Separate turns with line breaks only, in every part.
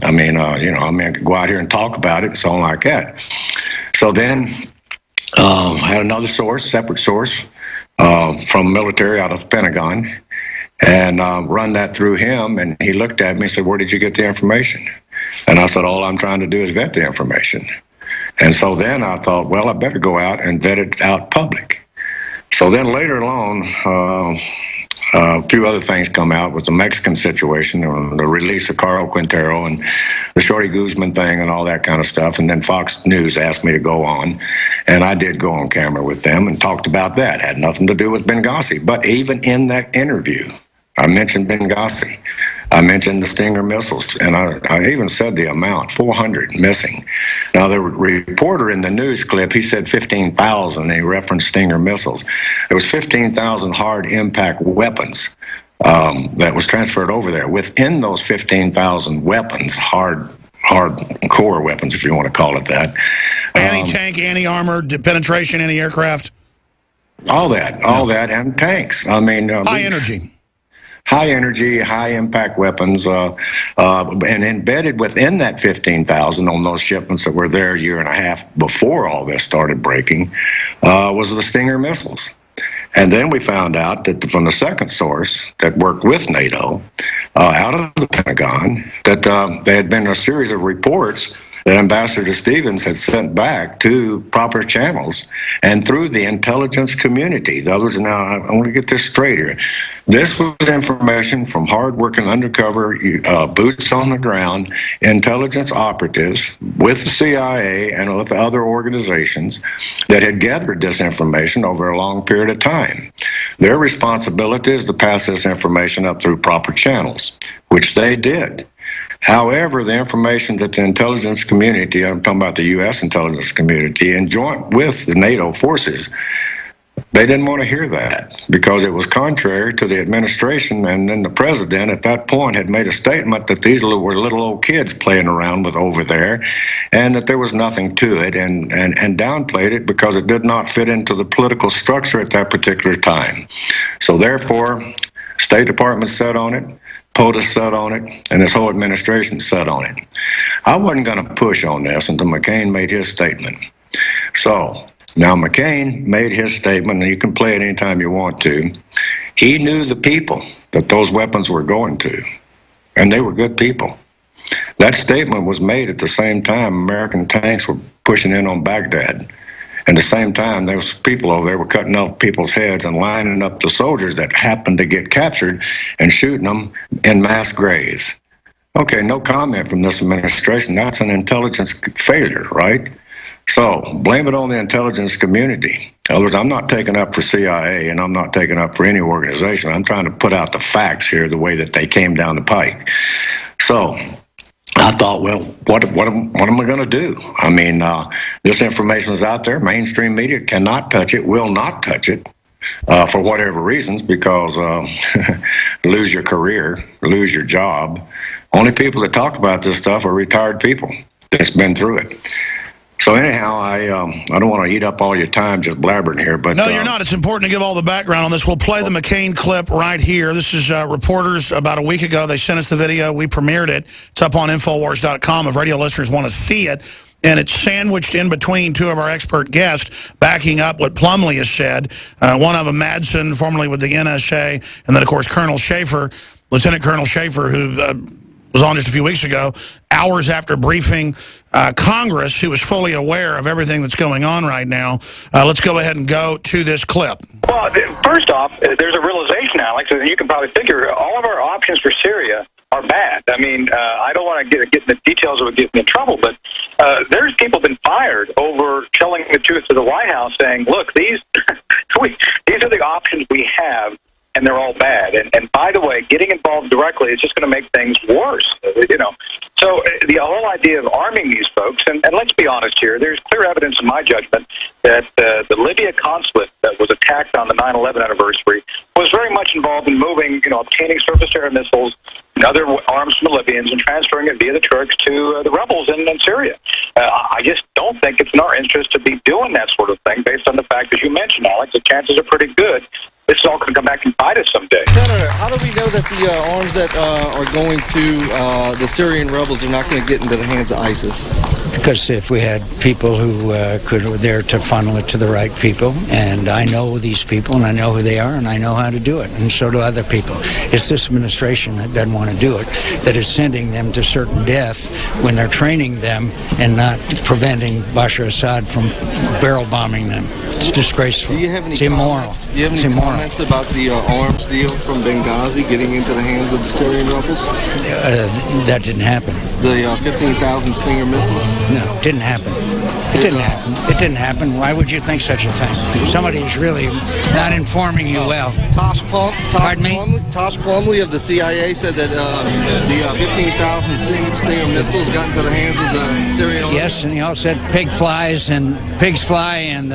I mean, I could go out here and talk about it and so on like that. So then I had another source, separate source, from military out of the Pentagon, and run that through him, and he looked at me and said, "Where did you get the information?" And I said, "All I'm trying to do is vet the information." And so then I thought, well, I better go out and vet it out public. So then later on, a few other things come out with the Mexican situation, the release of Carl Quintero and the Shorty Guzman thing and all that kind of stuff. And then Fox News asked me to go on, and I did go on camera with them and talked about that. Had nothing to do with Benghazi. But even in that interview, I mentioned Benghazi. I mentioned the Stinger missiles, and I even said the amount, 400 missing. Now, the reporter in the news clip, he said 15,000, and he referenced Stinger missiles. There was 15,000 hard impact weapons that was transferred over there. Within those 15,000 weapons, hard core weapons, if you want to call it that.
Anti-tank, anti-armor, penetration, anti-aircraft.
All that, and tanks. I mean...
high energy.
High energy, high impact weapons, and embedded within that 15,000 on those shipments that were there a year and a half before all this started breaking, was the Stinger missiles. And then we found out that from the second source that worked with NATO, out of the Pentagon, that there had been a series of reports that Ambassador Stevens had sent back to proper channels and through the intelligence community. The others, now, I want to get this straight here. This was information from hard-working undercover, boots on the ground, intelligence operatives with the CIA and with other organizations that had gathered this information over a long period of time. Their responsibility is to pass this information up through proper channels, which they did. However, the information that the intelligence community, I'm talking about the U.S. intelligence community, and joint with the NATO forces, they didn't want to hear that because it was contrary to the administration, and then the president at that point had made a statement that these were little old kids playing around with over there, and that there was nothing to it, and downplayed it because it did not fit into the political structure at that particular time. So therefore, State Department sat on it, POTUS sat on it, and this whole administration sat on it. I wasn't going to push on this until McCain made his statement. So now McCain made his statement, and you can play it anytime you want to. He knew the people that those weapons were going to, and they were good people. That statement was made at the same time American tanks were pushing in on Baghdad. At the same time, there was people over there were cutting off people's heads and lining up the soldiers that happened to get captured and shooting them in mass graves. Okay, no comment from this administration. That's an intelligence failure, right? So blame it on the intelligence community. In other words, I'm not taking up for CIA, and I'm not taking up for any organization. I'm trying to put out the facts here the way that they came down the pike. So I thought, well, what am I going to do? I mean, this information is out there. Mainstream media cannot touch it, will not touch it, for whatever reasons, because lose your career, lose your job. Only people that talk about this stuff are retired people that's been through it. So anyhow, I don't want to eat up all your time just blabbering here, but... No,
you're not. It's important to give all the background on this. We'll play the McCain clip right here. This is reporters about a week ago. They sent us the video. We premiered it. It's up on Infowars.com if radio listeners want to see it. And it's sandwiched in between two of our expert guests, backing up what Plumlee has said. One of them, Madsen, formerly with the NSA, and then, of course, Colonel Schaefer, Lieutenant Colonel Schaefer, who... was on just a few weeks ago, hours after briefing Congress, who was fully aware of everything that's going on right now. Let's go ahead and go to this clip.
Well, first off, there's a realization, Alex, and you can probably figure all of our options for Syria are bad. I mean, I don't want to get in the details of it getting in trouble, but there's people been fired over telling the truth to the White House, saying, look, these these are the options we have, and they're all bad. And by the way, getting involved directly is just going to make things worse, you know. So the whole idea of arming these folks, and let's be honest here, there's clear evidence in my judgment that the Libya consulate that was attacked on the 9/11 anniversary was very much involved in moving, you know, obtaining surface-to-air missiles and other arms from the Libyans and transferring it via the Turks to the rebels in Syria. I just don't think it's in our interest to be doing that sort of thing based on the fact, as you mentioned, Alex, the chances are pretty good this is all going to come back and bite us someday.
Senator, how do we know that the arms that are going to the Syrian rebels are not going to get into the hands of ISIS?
Because if we had people who were there to funnel it to the right people, and I know these people, and I know who they are, and I know how to do it, and so do other people. It's this administration that doesn't want to do it, that is sending them to certain death when they're training them and not preventing Bashar Assad from barrel bombing them. It's disgraceful.
Do you have any
it's immoral.
Do you have any comments about the arms deal from Benghazi getting into the hands of the Syrian rebels?
That didn't happen.
The 15,000 Stinger missiles?
No, it didn't happen. It didn't happen. It didn't happen. Why would you think such a thing? Somebody is really not informing you well.
Tosh Plumlee of the CIA said that the 15,000 Stinger missiles got into the hands of the Syrian army.
Yes, and he also said pigs fly and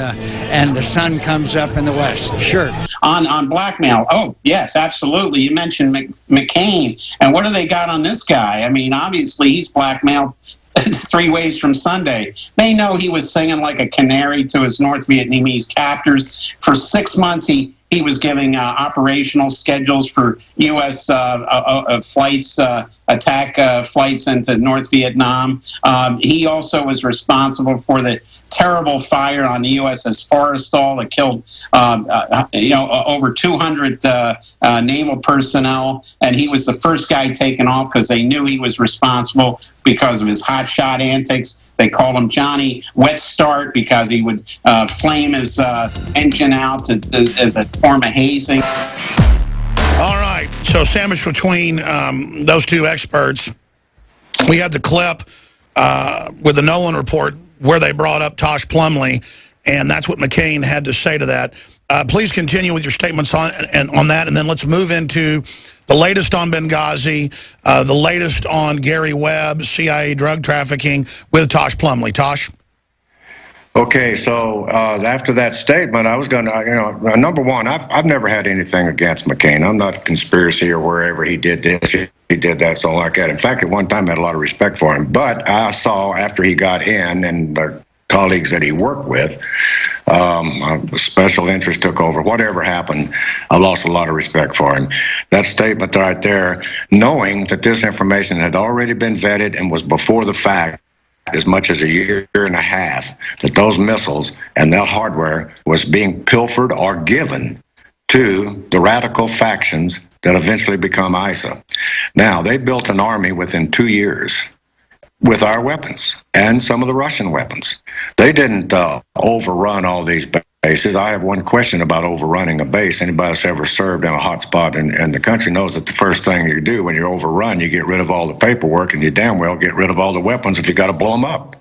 the sun comes up in the west. Sure.
On blackmail. Oh, yes, absolutely. You mentioned McCain. And what do they got on this guy? I mean, obviously, he's blackmailed 3 ways from Sunday. They know he was singing like a canary to his North Vietnamese captors. For 6 months, he was giving operational schedules for U.S. Flights, attack flights into North Vietnam. He also was responsible for the terrible fire on the USS Forrestal that killed, over 200 naval personnel. And he was the first guy taken off because they knew he was responsible because of his hotshot antics. They called him Johnny Wet Start because he would flame his engine out as a form of hazing.
All right, so sandwiched between those two experts, we had the clip with the Nolan report where they brought up Tosh Plumlee, and that's what McCain had to say to that. Please continue with your statements on that, and then let's move into the latest on Benghazi, the latest on Gary Webb, CIA drug trafficking with Tosh Plumlee. Tosh?
Okay, so after that statement, I was going to, number one, I've never had anything against McCain. I'm not a conspiracy or wherever he did this, he did that, so like that. In fact, at one time, I had a lot of respect for him. But I saw after he got in and the colleagues that he worked with, special interest took over. Whatever happened, I lost a lot of respect for him. That statement right there, knowing that this information had already been vetted and was before the fact, as much as a year and a half, that those missiles and that hardware was being pilfered or given to the radical factions that eventually become ISA. Now, they built an army within 2 years with our weapons and some of the Russian weapons. They didn't overrun all these bases. I have one question about overrunning a base. Anybody that's ever served in a hot spot in the country knows that the first thing you do when you're overrun, you get rid of all the paperwork, and you damn well get rid of all the weapons if you got to blow them up.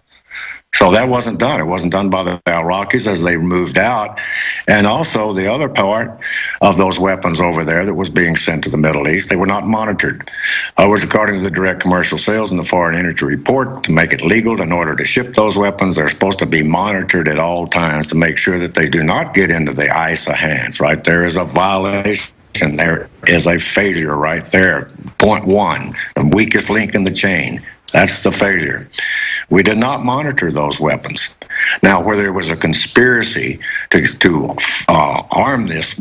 So that wasn't done. It wasn't done by the Iraqis as they moved out. And also the other part of those weapons over there that was being sent to the Middle East, they were not monitored. It was according to the direct commercial sales and the Foreign Energy Report, to make it legal in order to ship those weapons, they're supposed to be monitored at all times to make sure that they do not get into the ISA hands, right? There is a violation. And there is a failure right there. Point one, the weakest link in the chain. That's the failure. We did not monitor those weapons. Now, whether it was a conspiracy to arm these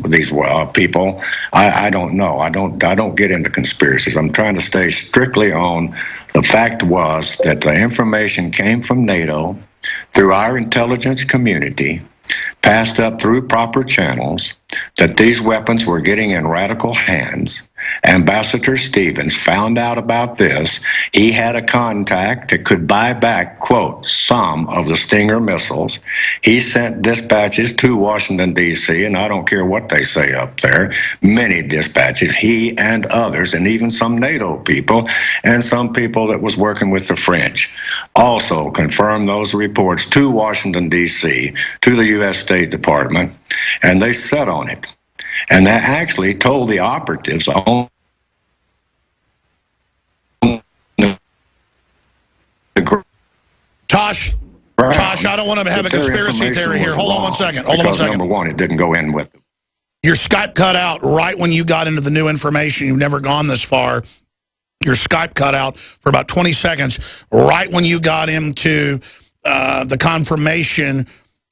people, I don't know. I don't get into conspiracies. I'm trying to stay strictly on the fact was that the information came from NATO through our intelligence community, passed up through proper channels, that these weapons were getting in radical hands. Ambassador Stevens found out about this. He had a contact that could buy back, quote, some of the Stinger missiles. He sent dispatches to Washington, D.C., and I don't care what they say up there, many dispatches, he and others, and even some NATO people and some people that was working with the French, also confirmed those reports to Washington, D.C., to the U.S. State Department, and they set on it. And that actually told the operatives on
Tosh, I don't want to have a conspiracy theory here. Hold on one second.
Number one, it didn't go in with them.
Your Skype cut out right when you got into the new information. You've never gone this far. Your Skype cut out for about 20 seconds right when you got into the confirmation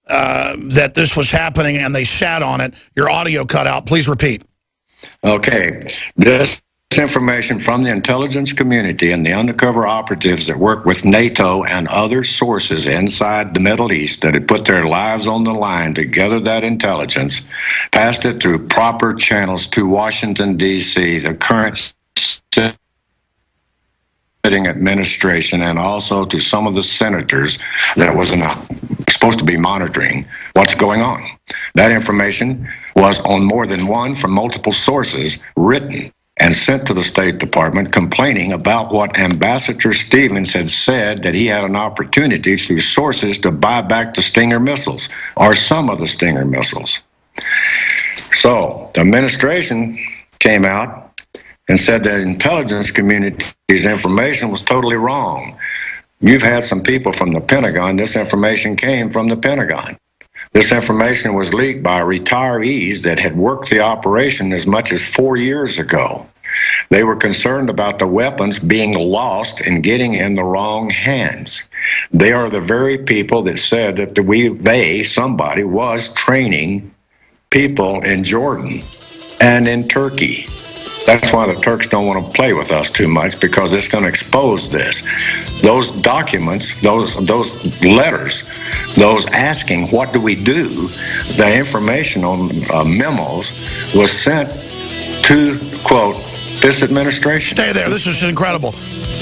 that this was happening and they sat on it. Your audio cut out. Please repeat.
Okay. This information from the intelligence community and the undercover operatives that work with NATO and other sources inside the Middle East that had put their lives on the line to gather that intelligence, passed it through proper channels to Washington, D.C., the current sitting administration, and also to some of the senators that was supposed to be monitoring what's going on. That information was on more than one from multiple sources written and sent to the State Department complaining about what Ambassador Stevens had said, that he had an opportunity through sources to buy back the Stinger missiles, or some of the Stinger missiles. So the administration came out and said that intelligence community's information was totally wrong. You've had some people from the Pentagon. This information came from the Pentagon. This information was leaked by retirees that had worked the operation as much as 4 years ago. They were concerned about the weapons being lost and getting in the wrong hands. They are the very people that said that somebody was training people in Jordan and in Turkey. That's why the Turks don't want to play with us too much, because it's going to expose this. Those documents, those letters, those asking, what do we do? The information on memos was sent to, quote, this administration.
Stay there. This is incredible.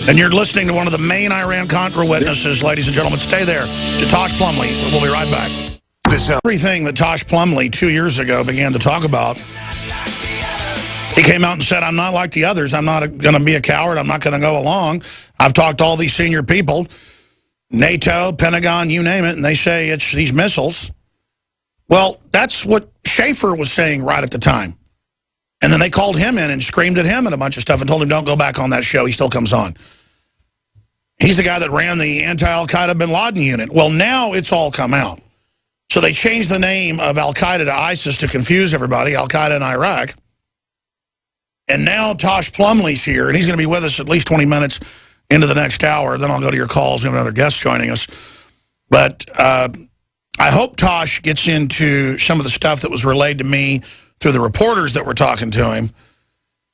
And you're listening to one of the main Iran-Contra witnesses, ladies and gentlemen. Stay there. To Tosh Plumlee. We'll be right back. Everything that Tosh Plumlee 2 years ago began to talk about, he came out and said, I'm not like the others. I'm not going to be a coward. I'm not going to go along. I've talked to all these senior people, NATO, Pentagon, you name it, and they say it's these missiles. Well, that's what Schaefer was saying right at the time. And then they called him in and screamed at him and a bunch of stuff and told him, don't go back on that show. He still comes on. He's the guy that ran the anti-Al-Qaeda bin Laden unit. Well, now it's all come out. So they changed the name of Al-Qaeda to ISIS to confuse everybody, Al-Qaeda in Iraq. And now Tosh Plumlee's here, and he's going to be with us at least 20 minutes into the next hour. Then I'll go to your calls. We have another guest joining us. But I hope Tosh gets into some of the stuff that was relayed to me through the reporters that were talking to him,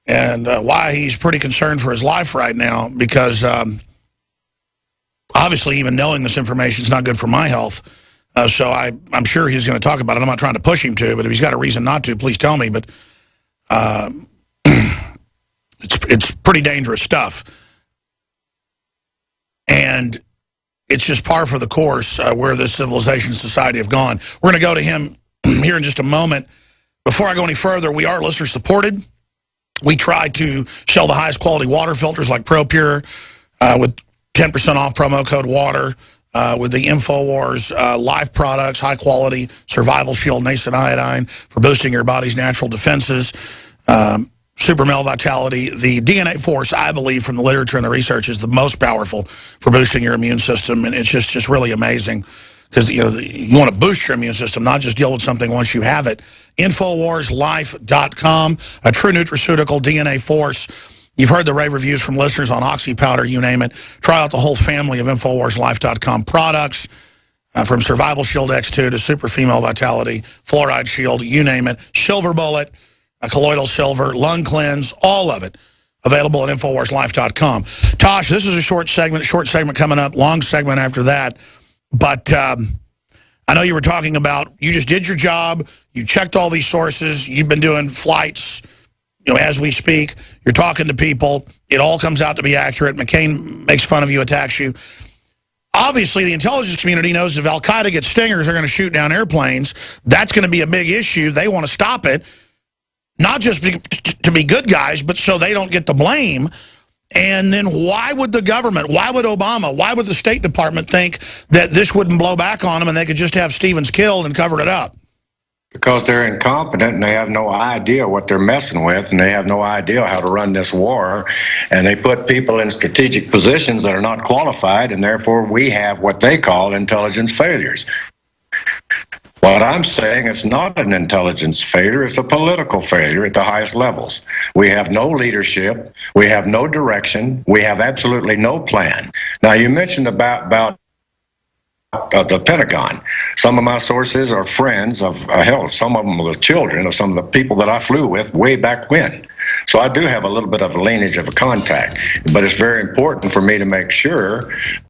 and why he's pretty concerned for his life right now, because obviously even knowing this information is not good for my health. So I'm sure he's going to talk about it. I'm not trying to push him to, but if he's got a reason not to, please tell me. But it's pretty dangerous stuff. And it's just par for the course where this civilization and society have gone. We're going to go to him here in just a moment. Before I go any further, we are listener supported. We try to sell the highest quality water filters like ProPure with 10% off promo code WATER, with the InfoWars live products, high quality Survival Shield nascent iodine for boosting your body's natural defenses, Super Male Vitality. The DNA Force, I believe, from the literature and the research, is the most powerful for boosting your immune system, and it's just really amazing. Because you want to boost your immune system, not just deal with something once you have it. InfoWarsLife.com, a true nutraceutical DNA Force. You've heard the rave reviews from listeners on Oxy Powder, you name it. Try out the whole family of InfoWarsLife.com products, from Survival Shield X2 to Super Female Vitality, Fluoride Shield, you name it. Silver Bullet, a colloidal silver, lung cleanse, all of it. Available at InfoWarsLife.com. Tosh, this is a short segment coming up, long segment after that. But I know you were talking about, you just did your job, you checked all these sources, you've been doing flights, as we speak, you're talking to people, it all comes out to be accurate. McCain makes fun of you, attacks you. Obviously, the intelligence community knows if Al-Qaeda gets stingers, they're going to shoot down airplanes. That's going to be a big issue. They want to stop it, not just to be good guys, but so they don't get the blame. And then why would the government, why would Obama, why would the State Department think that this wouldn't blow back on them and they could just have Stevens killed and cover it up?
Because they're incompetent and they have no idea what they're messing with, and they have no idea how to run this war. And they put people in strategic positions that are not qualified, and therefore we have what they call intelligence failures. What I'm saying, it's not an intelligence failure, it's a political failure at the highest levels. We have no leadership, we have no direction, we have absolutely no plan. Now, you mentioned about the Pentagon. Some of my sources are friends of, hell, some of them are the children of some of the people that I flew with way back when. So I do have a little bit of a lineage of a contact, but it's very important for me to make sure